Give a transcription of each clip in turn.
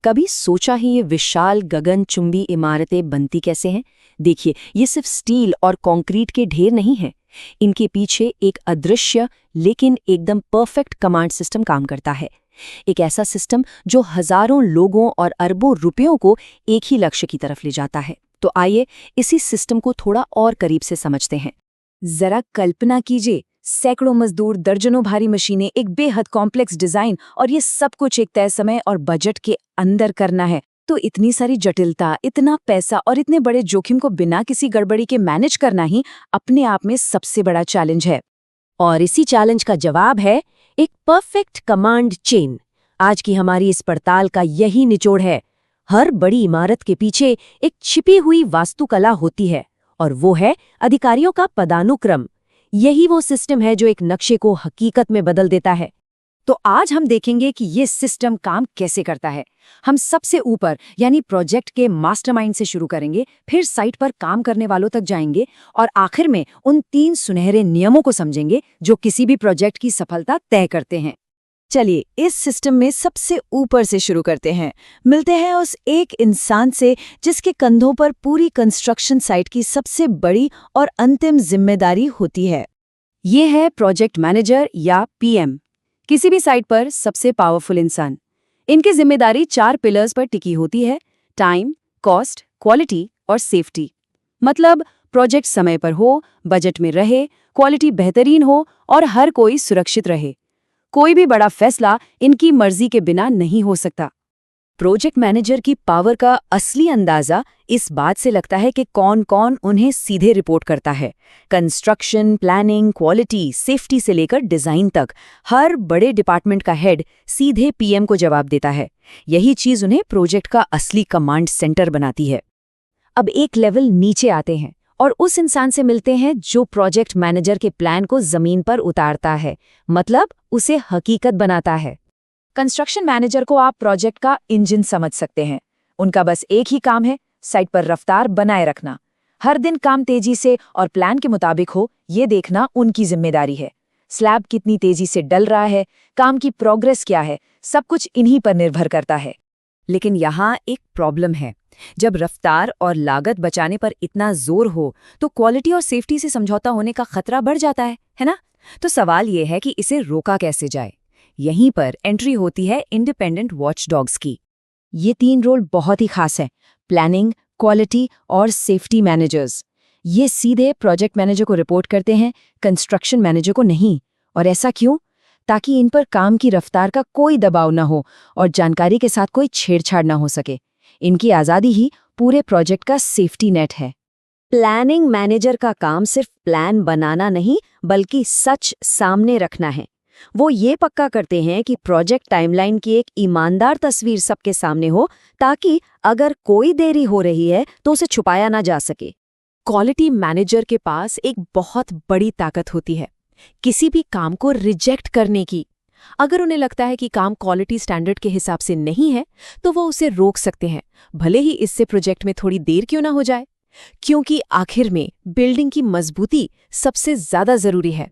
कभी सोचा ही ये विशाल गगनचुंबी इमारतें बनती कैसे हैं? देखिए, ये सिर्फ स्टील और कंक्रीट के ढेर नहीं हैं। इनके पीछे एक अदृश्य लेकिन एकदम परफेक्ट कमांड सिस्टम काम करता है। एक ऐसा सिस्टम जो हजारों लोगों और अरबों रुपयों को एक ही लक्ष्य की तरफ ले जाता है। तो आइए इसी सिस्टम को थोड़ा और करीब से समझते हैं। जरा कल्पना कीजिए, सैकड़ों मजदूर, दर्जनों भारी मशीनें, एक बेहद कॉम्प्लेक्स डिजाइन, और ये सब कुछ एक तय समय और बजट के अंदर करना है। तो इतनी सारी जटिलता, इतना पैसा और इतने बड़े जोखिम को बिना किसी गड़बड़ी के मैनेज करना ही अपने आप में सबसे बड़ा चैलेंज है। और इसी चैलेंज का जवाब है एक परफेक्ट कमांड चेन। आज की हमारी इस पड़ताल का यही निचोड़ है। हर बड़ी इमारत के पीछे एक छिपी हुई वास्तुकला होती है, और वो है अधिकारियों का पदानुक्रम। यही वो सिस्टम है जो एक नक्शे को हकीकत में बदल देता है। तो आज हम देखेंगे कि ये सिस्टम काम कैसे करता है। हम सबसे ऊपर यानी प्रोजेक्ट के मास्टरमाइंड से शुरू करेंगे, फिर साइट पर काम करने वालों तक जाएंगे और आखिर में उन 3 सुनहरे नियमों को समझेंगे जो किसी भी प्रोजेक्ट की सफलता तय करते हैं। चलिए इस सिस्टम में सबसे ऊपर से शुरू करते हैं। मिलते हैं उस एक इंसान से जिसके कंधों पर पूरी कंस्ट्रक्शन साइट की सबसे बड़ी और अंतिम जिम्मेदारी होती है। ये है प्रोजेक्ट मैनेजर या पीएम, किसी भी साइट पर सबसे पावरफुल इंसान। इनकी जिम्मेदारी 4 पिलर्स पर टिकी होती है: टाइम, कॉस्ट, क्वालिटी और सेफ्टी। मतलब प्रोजेक्ट समय पर हो, बजट में रहे, क्वालिटी बेहतरीन हो और हर कोई सुरक्षित रहे। कोई भी बड़ा फैसला इनकी मर्जी के बिना नहीं हो सकता। प्रोजेक्ट मैनेजर की पावर का असली अंदाजा इस बात से लगता है कि कौन-कौन उन्हें सीधे रिपोर्ट करता है। कंस्ट्रक्शन, प्लानिंग, क्वालिटी, सेफ्टी से लेकर डिजाइन तक हर बड़े डिपार्टमेंट का हेड सीधे पीएम को जवाब देता है। यही चीज उन्हें प्रोजेक्ट का असली कमांड सेंटर बनाती है। अब एक लेवल नीचे आते हैं और उस इंसान से मिलते हैं जो प्रोजेक्ट मैनेजर के प्लान को जमीन पर उतारता है, मतलब उसे हकीकत बनाता है। कंस्ट्रक्शन मैनेजर को आप प्रोजेक्ट का इंजन समझ सकते हैं। उनका बस एक ही काम है, साइट पर रफ्तार बनाए रखना। हर दिन काम तेजी से और प्लान के मुताबिक हो, ये देखना उनकी जिम्मेदारी है। स्लैब कितनी तेजी से डल रहा है, काम की प्रोग्रेस क्या है, सब कुछ इन्हीं पर निर्भर करता है। लेकिन यहाँ एक प्रॉब्लम है। जब रफ्तार और लागत बचाने पर इतना जोर हो तो क्वालिटी और सेफ्टी से समझौता होने का खतरा बढ़ जाता है ना? तो सवाल ये है कि इसे रोका कैसे जाए। यहीं पर एंट्री होती है इंडिपेंडेंट वॉचडॉग्स की। ये 3 रोल बहुत ही खास हैं: प्लानिंग, क्वालिटी और सेफ्टी मैनेजर्स। ये सीधे प्रोजेक्ट मैनेजर को रिपोर्ट करते हैं, कंस्ट्रक्शन मैनेजर को नहीं। और ऐसा क्यों? ताकि इन पर काम की रफ्तार का कोई दबाव न हो और जानकारी के साथ कोई छेड़छाड़ न हो सके। इनकी आज़ादी ही पूरे प्रोजेक्ट का सेफ्टी नेट है। प्लानिंग मैनेजर का काम सिर्फ प्लान बनाना नहीं, बल्कि सच सामने रखना है। वो ये पक्का करते हैं कि प्रोजेक्ट टाइमलाइन की एक ईमानदार तस्वीर सबके सामने हो, ताकि अगर कोई देरी हो रही है तो उसे छुपाया ना जा सके। क्वालिटी मैनेजर के पास एक बहुत बड़ी ताकत होती है, किसी भी काम को रिजेक्ट करने की। अगर उन्हें लगता है कि काम क्वालिटी स्टैंडर्ड के हिसाब से नहीं है, तो वो उसे रोक सकते हैं, भले ही इससे प्रोजेक्ट में थोड़ी देर क्यों ना हो जाए। क्योंकि आखिर में बिल्डिंग की मजबूती सबसे ज्यादा जरूरी है।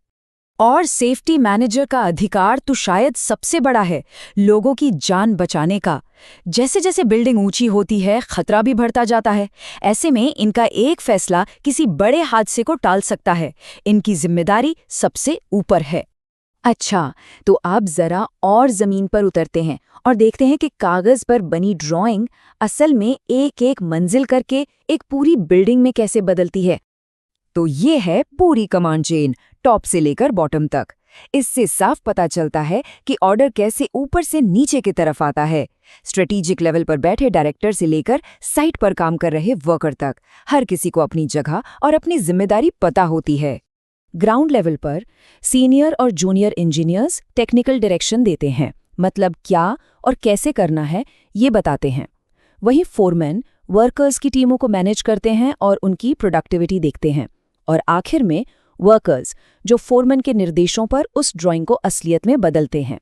और सेफ्टी मैनेजर का अधिकार तो शायद सबसे बड़ा है, लोगों की जान बचाने का। जैसे जैसे बिल्डिंग ऊंची होती है, खतरा भी बढ़ता जाता है। ऐसे में इनका एक फैसला किसी बड़े हादसे को टाल सकता है। इनकी जिम्मेदारी सबसे ऊपर है। अच्छा, तो अब जरा और जमीन पर उतरते हैं और देखते हैं कि कागज पर बनी ड्राइंग असल में एक एक मंजिल करके एक पूरी बिल्डिंग में कैसे बदलती है। तो ये है पूरी कमांड चेन, टॉप से लेकर बॉटम तक। इससे साफ पता चलता है कि ऑर्डर कैसे ऊपर से नीचे की तरफ आता है। स्ट्रेटेजिक लेवल पर बैठे डायरेक्टर से लेकर साइट पर काम कर रहे वर्कर तक, हर किसी को अपनी जगह और अपनी जिम्मेदारी पता होती है। ग्राउंड लेवल पर सीनियर और जूनियर इंजीनियर्स टेक्निकल डायरेक्शन देते हैं, मतलब क्या और कैसे करना है ये बताते हैं। वहीं फोरमैन वर्कर्स की टीमों को मैनेज करते हैं और उनकी प्रोडक्टिविटी देखते हैं। और आखिर में वर्कर्स, जो फोरमैन के निर्देशों पर उस ड्राइंग को असलियत में बदलते हैं।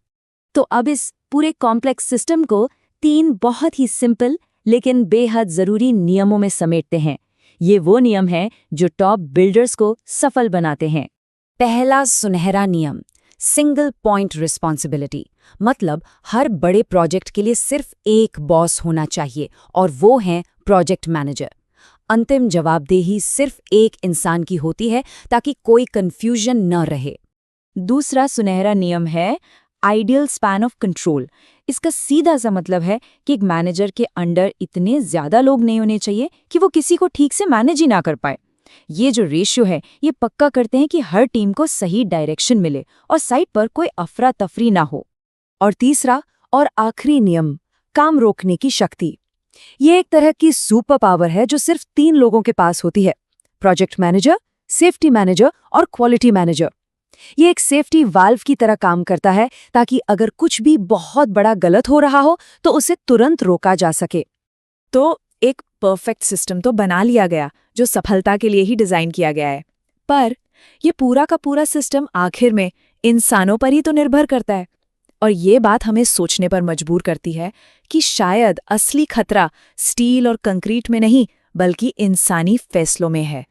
तो अब इस पूरे कॉम्प्लेक्स सिस्टम को 3 बहुत ही सिंपल लेकिन बेहद जरूरी नियमों में समेटते हैं। ये वो नियम हैं जो टॉप बिल्डर्स को सफल बनाते हैं। पहला सुनहरा नियम: सिंगल पॉइंट रिस्पॉन्सिबिलिटी, मतलब हर बड़े प्रोजेक्ट के लिए सिर्फ एक बॉस होना चाहिए और वो है प्रोजेक्ट मैनेजर। अंतिम जवाबदेही सिर्फ एक इंसान की होती है ताकि कोई कंफ्यूजन न रहे। दूसरा सुनहरा नियम है आइडियल स्पैन ऑफ कंट्रोल। इसका सीधा सा मतलब है कि एक मैनेजर के अंडर इतने ज्यादा लोग नहीं होने चाहिए कि वो किसी को ठीक से मैनेज ही ना कर पाए। ये जो रेशियो है ये पक्का करते हैं कि हर टीम को सही डायरेक्शन मिले और साइट पर कोई अफरा तफरी ना हो। और तीसरा और आखिरी नियम, काम रोकने की शक्ति। ये एक तरह की सुपर पावर है जो सिर्फ 3 लोगों के पास होती है, प्रोजेक्ट मैनेजर, सेफ्टी मैनेजर और क्वालिटी मैनेजर। ये एक सेफ्टी वाल्व की तरह काम करता है ताकि अगर कुछ भी बहुत बड़ा गलत हो रहा हो तो उसे तुरंत रोका जा सके। तो एक परफेक्ट सिस्टम तो बना लिया गया जो सफलता के लिए ही डिजाइन किया गया है, पर ये पूरा का पूरा सिस्टम आखिर में इंसानों पर ही तो निर्भर करता है। और ये बात हमें सोचने पर मजबूर करती है कि शायद असली खतरा स्टील और कंक्रीट में नहीं बल्कि इंसानी फैसलों में है।